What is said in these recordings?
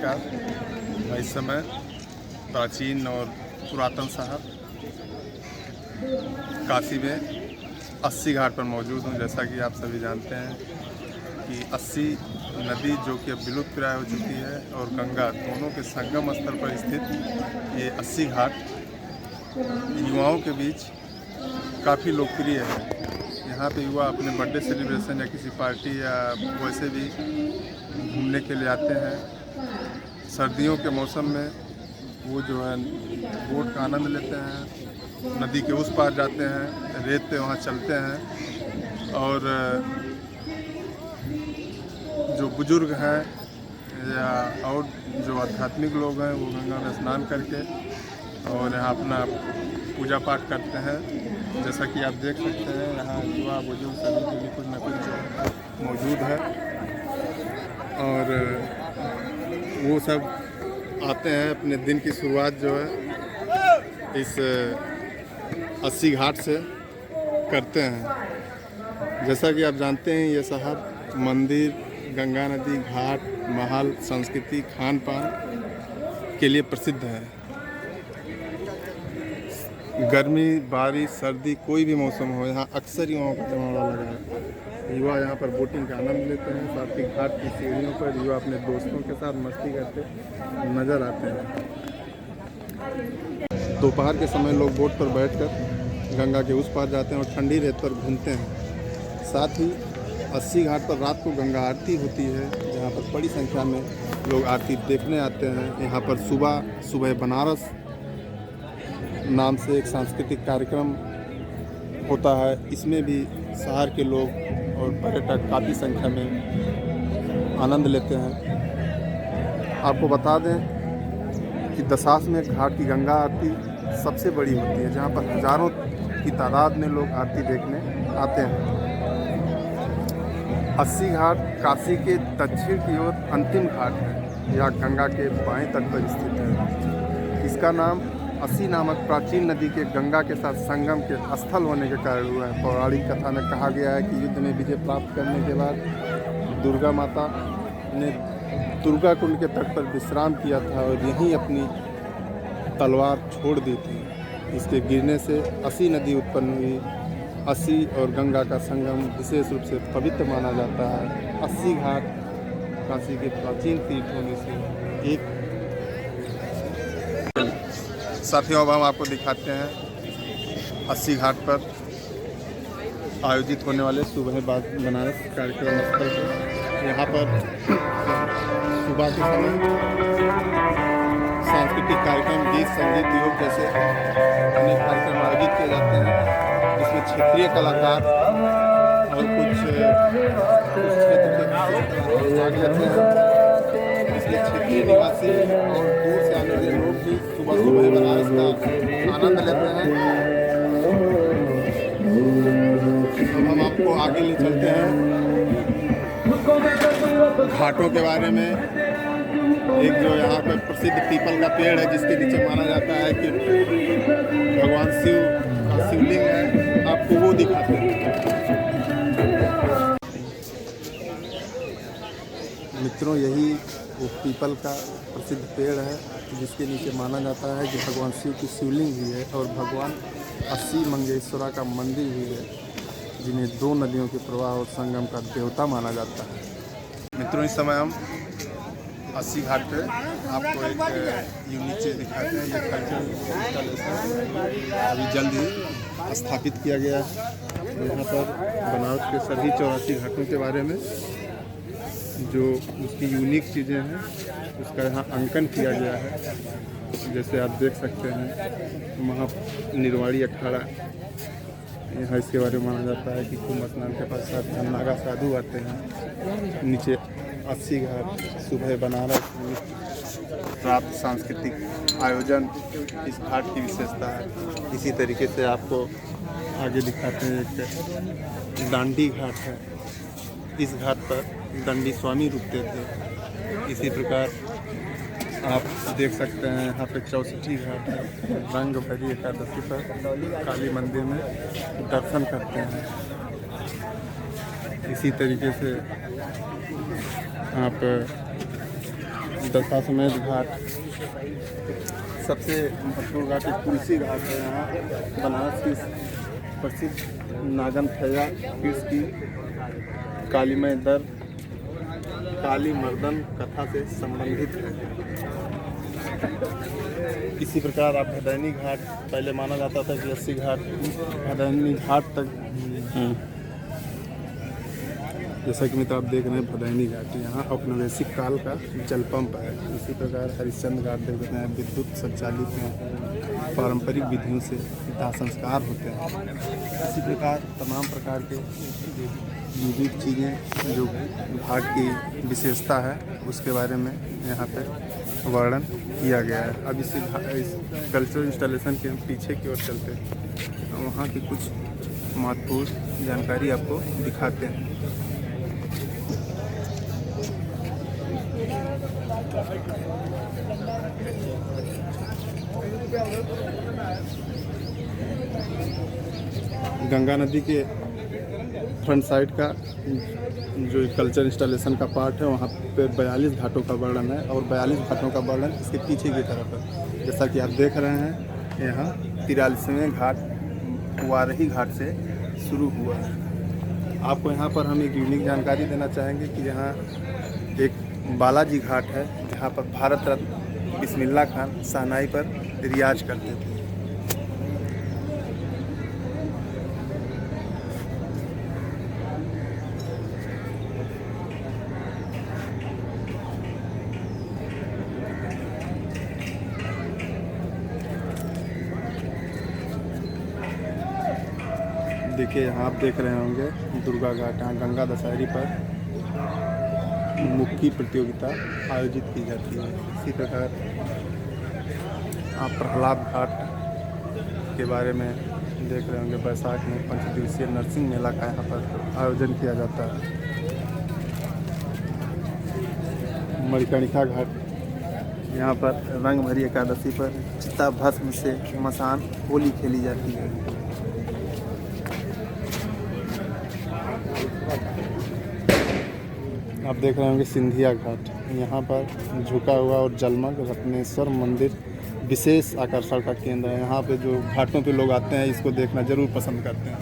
नमस्कार। मैं इस समय प्राचीन और पुरातन शहर काशी में अस्सी घाट पर मौजूद हूँ। जैसा कि आप सभी जानते हैं कि अस्सी नदी जो कि अब विलुप्त प्राय हो चुकी है और गंगा दोनों के संगम स्थल पर स्थित ये अस्सी घाट युवाओं के बीच काफ़ी लोकप्रिय है। यहाँ पे युवा अपने बर्थडे सेलिब्रेशन या किसी पार्टी या वैसे भी घूमने के लिए आते हैं। सर्दियों के मौसम में वो जो है बोट का आनंद लेते हैं, नदी के उस पार जाते हैं, रेत पे वहाँ चलते हैं और जो बुजुर्ग हैं या और जो आध्यात्मिक लोग हैं वो गंगा में स्नान करके और यहाँ अपना पूजा पाठ करते हैं। जैसा कि आप देख सकते हैं यहाँ युवा बुजुर्ग सभी के लिए कुछ न कुछ मौजूद है और वो सब आते हैं अपने दिन की शुरुआत जो है इस अस्सी घाट से करते हैं। जैसा कि आप जानते हैं ये शहर मंदिर, गंगा नदी, घाट, महल, संस्कृति, खान पान के लिए प्रसिद्ध है। गर्मी, बारिश, सर्दी कोई भी मौसम हो यहाँ अक्सर युवाओं का जमावड़ा लगा है। युवा यहाँ पर बोटिंग का आनंद लेते हैं। साथ ही घाट की सीढ़ियों पर युवा अपने दोस्तों के साथ मस्ती करते नज़र आते हैं। दोपहर के समय लोग बोट पर बैठकर गंगा के उस पार जाते हैं और ठंडी रेत पर घूमते हैं। साथ ही अस्सी घाट पर रात को गंगा आरती होती है जहाँ पर बड़ी संख्या में लोग आरती देखने आते हैं। यहाँ पर सुबह बनारस नाम से एक सांस्कृतिक कार्यक्रम होता है। इसमें भी शहर के लोग और पर्यटक काफ़ी संख्या में आनंद लेते हैं। आपको बता दें कि दशाश्वमेध घाट की गंगा आरती सबसे बड़ी होती है जहाँ पर हज़ारों की तादाद में लोग आरती देखने आते हैं। अस्सी घाट काशी के दक्षिण की ओर अंतिम घाट है। यह गंगा के बाएं तट पर स्थित है। इसका नाम अस्सी नामक प्राचीन नदी के गंगा के साथ संगम के स्थल होने के कारण हुआ है। पौराणिक कथा में कहा गया है कि युद्ध में विजय प्राप्त करने के बाद दुर्गा माता ने दुर्गा कुंड के तट पर विश्राम किया था और यहीं अपनी तलवार छोड़ दी थी। इसके गिरने से अस्सी नदी उत्पन्न हुई। अस्सी और गंगा का संगम विशेष रूप से पवित्र माना जाता है। अस्सी घाट काशी के प्राचीन तीर्थों में से एक। साथियों अब हम आपको दिखाते हैं अस्सी घाट पर आयोजित होने वाले सुबह बनारस कार्यक्रम स्थल पर। यहाँ पर सुबह के समय सांस्कृतिक कार्यक्रम, गीत, संगीत, योग जैसे अनेक कार्यक्रम आयोजित किए जाते हैं जिसमें क्षेत्रीय कलाकार और कुछ क्षेत्र के भाग लेते हैं। इसलिए क्षेत्रीय निवासी और दूर से आने वाले लोग भी सुबह बनारस का आनंद लेते हैं। अब हम आपको आगे ले चलते हैं घाटों के बारे में। एक जो यहाँ पे प्रसिद्ध पीपल का पेड़ है जिसके नीचे माना जाता है कि भगवान शिव का शिवलिंग है, आपको वो दिखाते हैं। मित्रों, यही वो पीपल का प्रसिद्ध पेड़ है जिसके नीचे माना जाता है कि भगवान शिव की शिवलिंग भी है और भगवान अस्सी मंगेश्वरा का मंदिर भी है, जिन्हें दो नदियों के प्रवाह और संगम का देवता माना जाता है। मित्रों, इस समय हम अस्सी घाट पे आपको एक यूनिक चीज़ दिखाते हैं। ये कल्चरल इंस्टॉलेशन अभी जल्द ही स्थापित किया गया है। यहाँ पर बनारस के सभी 84 घाटों के बारे में जो उसकी यूनिक चीज़ें हैं उसका यहाँ अंकन किया गया है। जैसे आप देख सकते हैं महानिर्वाणी अखाड़ा, यहाँ इसके बारे में माना जाता है कि कुंभ स्नान के पश्चात नागा साधु आते हैं। नीचे अस्सी घाट, सुबह बनारस, रात सांस्कृतिक आयोजन इस घाट की विशेषता है। इसी तरीके से आपको आगे दिखाते हैं एक दांडी घाट है। इस घाट पर दंडी स्वामी रुकते थे। इसी प्रकार आप देख सकते हैं यहाँ पे 64 घाट है। रंग भरी एकादशी पर काली मंदिर में दर्शन करते हैं। इसी तरीके से आप दशाश्वमेध घाट, सबसे महत्वपूर्ण घाट एक तुलसी घाट है। यहाँ बनारस की प्रसिद्ध नागनथैया पीठ की कालीमय दर काली मर्दन कथा से संबंधित है। इसी प्रकार आप भदैनी घाट, पहले माना जाता था कि 80 घाट भदैनी घाट तक, जैसा कि मित्र आप देख रहे हैं भदैनी घाट, यहाँ औपनिवेशिक काल का जल पंप है। इसी प्रकार हरिश्चंद्र घाट देख सकते हैं, विद्युत संचालित हैं, पारंपरिक विधियों से दाह संस्कार होते हैं। इसी प्रकार तमाम प्रकार के विविध चीज़ें जो घाट की विशेषता है उसके बारे में यहाँ पे वर्णन किया गया है। अब इस कल्चरल इंस्टॉलेशन के पीछे की ओर चलते हैं, वहाँ की कुछ महत्वपूर्ण जानकारी आपको दिखाते हैं। गंगा नदी के फ्रंट साइड का जो कल्चर इंस्टॉलेशन का पार्ट है, वहाँ पे 42 घाटों का वर्णन है और 42 घाटों का वर्णन इसके पीछे की तरफ है। जैसा कि आप देख रहे हैं, यहाँ 43वें घाट वारही घाट से शुरू हुआ है। आपको यहाँ पर हम एक यूनिक जानकारी देना चाहेंगे कि यहाँ एक बालाजी घाट है, जहाँ पर भारत रत्न बिस्मिल्लाह खान शहनाई पर रियाज करते थे। देखिए यहाँ आप देख रहे होंगे दुर्गा घाट, यहाँ गंगा दशहरी पर मुक्की प्रतियोगिता आयोजित की जाती है। इसी प्रकार आप प्रहलाद घाट के बारे में देख रहे होंगे, बैसाख में 5 दिवसीय नरसिंह मेला का यहाँ पर आयोजन किया जाता है। मणिकर्णिका घाट, यहाँ पर रंग भरी एकादशी पर चिता भस्म से मसान होली खेली जाती है। आप देख रहे होंगे सिंधिया घाट, यहाँ पर झुका हुआ और जलमग रत्नेश्वर मंदिर विशेष आकर्षण का केंद्र है। यहाँ पे जो घाटों पे लोग आते हैं इसको देखना जरूर पसंद करते हैं।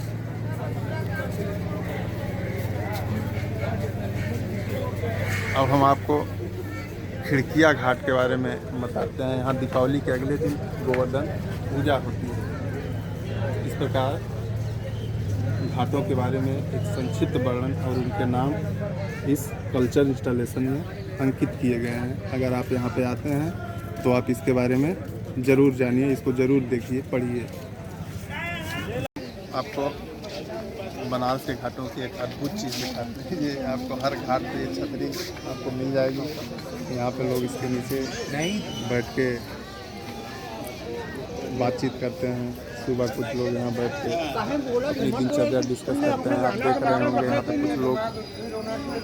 अब हम आपको खिड़किया घाट के बारे में बताते हैं। यहाँ दीपावली के अगले दिन गोवर्धन पूजा होती है। इस प्रकार घाटों के बारे में एक संक्षिप्त वर्णन और उनके नाम इस कल्चर इंस्टॉलेशन में अंकित किए गए हैं। अगर आप यहाँ पे आते हैं तो आप इसके बारे में ज़रूर जानिए, इसको ज़रूर देखिए, पढ़िए। आपको बनारस के घाटों की एक अद्भुत चीज़ दिखाते हैं। ये आपको हर घाट पे ये छतरी आपको मिल जाएगी। यहाँ पे लोग इसके नीचे बैठ के बातचीत करते हैं। सुबह कुछ लोग यहाँ बैठ के अपनी दिनचर्या डिस्कस करते हैं। आप देख रहे होंगे यहाँ पे कुछ लोग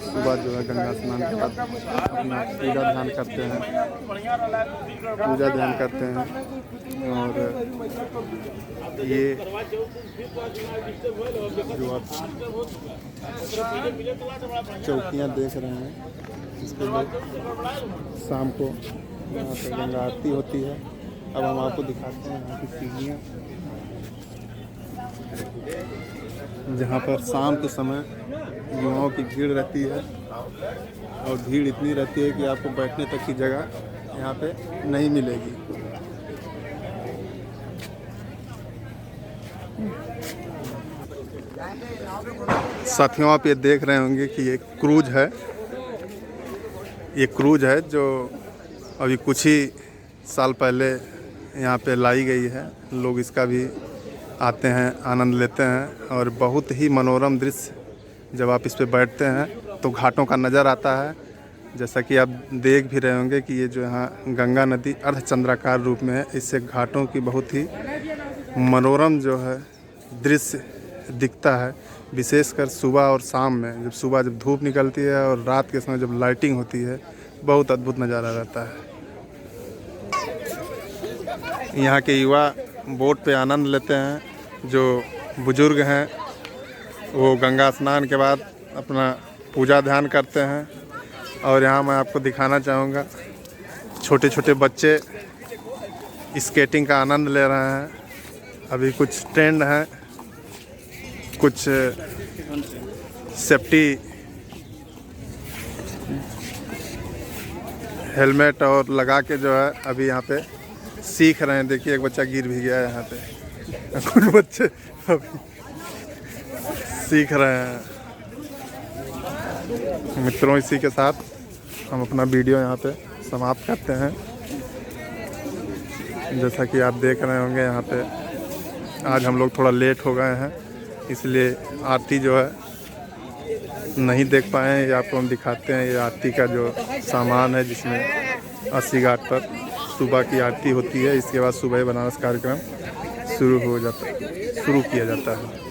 सुबह जो है गंगा स्नान के बाद अपना पूजा ध्यान करते हैं, और ये जो आप चौकियाँ देख रहे हैं, इस पर लोग शाम को यहाँ पे गंगा आरती होती है। अब हम आपको दिखाते हैं यहाँ की सीढ़ियाँ, जहाँ पर शाम के समय युवाओं की भीड़ रहती है और भीड़ इतनी रहती है कि आपको बैठने तक की जगह यहाँ पे नहीं मिलेगी। साथियों, आप ये देख रहे होंगे कि ये क्रूज है। ये क्रूज है जो अभी कुछ ही साल पहले यहाँ पे लाई गई है। लोग इसका भी आते हैं, आनंद लेते हैं और बहुत ही मनोरम दृश्य जब आप इस पे बैठते हैं तो घाटों का नज़र आता है। जैसा कि आप देख भी रहे होंगे कि ये जो यहाँ गंगा नदी अर्धचंद्राकार रूप में है, इससे घाटों की बहुत ही मनोरम जो है दृश्य दिखता है। विशेषकर सुबह और शाम में, जब सुबह जब धूप निकलती है और रात के समय जब लाइटिंग होती है, बहुत अद्भुत नज़ारा रहता है। यहाँ के युवा बोट पे आनंद लेते हैं। जो बुजुर्ग हैं वो गंगा स्नान के बाद अपना पूजा ध्यान करते हैं। और यहाँ मैं आपको दिखाना चाहूँगा छोटे छोटे बच्चे स्केटिंग का आनंद ले रहे हैं। अभी कुछ ट्रेंड हैं, कुछ सेफ्टी हेलमेट और लगा के जो है अभी यहाँ पे सीख रहे हैं। देखिए एक बच्चा गिर भी गया है यहाँ पे। कुछ बच्चे अभी सीख रहे हैं। मित्रों, इसी के साथ हम अपना वीडियो यहाँ पे समाप्त करते हैं। जैसा कि आप देख रहे होंगे यहाँ पे आज हम लोग थोड़ा लेट हो गए हैं, इसलिए आरती जो है नहीं देख पाए हैं। ये आपको हम दिखाते हैं, ये आरती का जो सामान है, जिसमें 80 घाट पर सुबह की आरती होती है। इसके बाद सुबह बनारस कार्यक्रम शुरू किया जाता है।